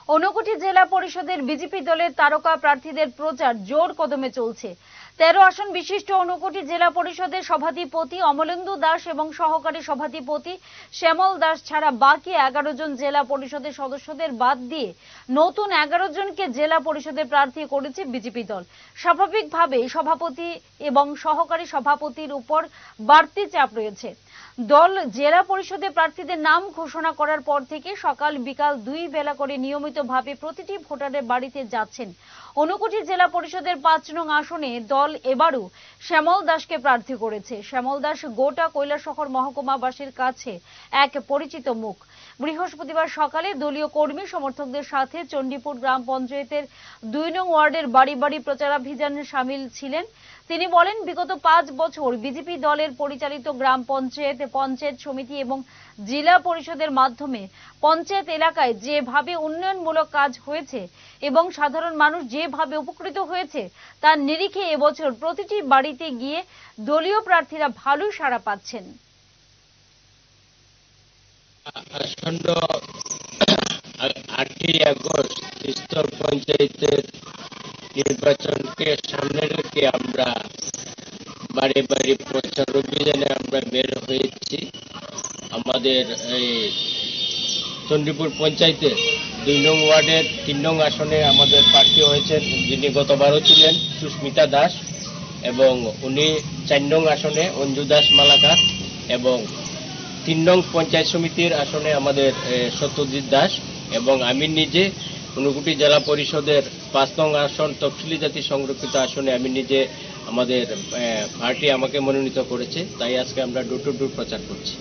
ঊনকোটি জেলা পরিষদের বিজেপি দলের তারকা প্রার্থীদের প্রচার জোর কদমে চলছে। 13 আসন বিশিষ্ট ঊনকোটি জেলা পরিষদের সভাধিপতি অমলেন্দু দাস এবং সহকারী সভাধিপতি শ্যামল দাস ছাড়া বাকি 11 জন জেলা পরিষদের সদস্যদের বাদ দিয়ে নতুন 11 জনকে জেলা পরিষদের প্রার্থী করেছে বিজেপি দল। স্বাভাবিকভাবেই সভাপতি এবং সহকারী সভাপতির উপর বাড়তি চাপ রয়েছে। দল জেলা পরিষদে প্রার্থীদের নাম ঘোষণা করার পর থেকে সকাল বিকাল 2 বেলা করে নিয়মিতভাবে প্রতিটি ভোটারের বাড়িতে যাচ্ছেন। ঊনকোটি জেলা পরিষদের 5 নং আসনে দল এবারও শ্যামল দাসকে প্রার্থী করেছে। শ্যামল দাস গোটা কৈলাসহর মহকুমাবাসীর কাছে এক পরিচিত মুখ। বৃহস্পতিবার সকালে দলীয় কর্মী সমর্থকদের সাথে চণ্ডীপুর গ্রাম পঞ্চায়েতের 2 নং ওয়ার্ডের বাড়ি বাড়ি প্রচারাভিযানে সামিল ছিলেন। তিনি বলেন, বিগত 5 বছর বিজেপি দলের পরিচালিত গ্রাম পঞ্চায়েত, পঞ্চায়েত সমিতি এবং জেলা পরিষদের মাধ্যমে পঞ্চায়েত এলাকায় যেভাবে উন্নয়নমূলক কাজ হয়েছে এবং সাধারণ মানুষ যেভাবে উপকৃত হয়েছে তার নিরিখে এবছর প্রতিটি বাড়িতে গিয়ে দলীয় প্রার্থীরা ভালো সাড়া পাচ্ছেন। আসন্ন 8ই আগস্ট স্তর পঞ্চায়েতের নির্বাচনকে সামনে রেখে আমরা বাড়ি বাড়ি প্রচার অভিযানে আমরা বের হয়েছি। আমাদের এই চণ্ডীপুর পঞ্চায়েতের 2 নং ওয়ার্ডের 3 নং আসনে আমাদের প্রার্থী হয়েছেন, যিনি গতবারও ছিলেন, সুস্মিতা দাস, এবং উনি 4 নং আসনে অঞ্জু দাস মালাকার, এবং 3 নং পঞ্চায়েত সমিতির আসনে আমাদের সত্যজিৎ দাস, এবং আমি নিজে ঊনকোটি জেলা পরিষদের 5 নং আসন তফসিলি জাতি সংরক্ষিত আসনে আমি নিজে আমাদের পার্টি আমাকে মনোনীত করেছে, তাই আজকে আমরা ডোর টু ডোর প্রচার করছি।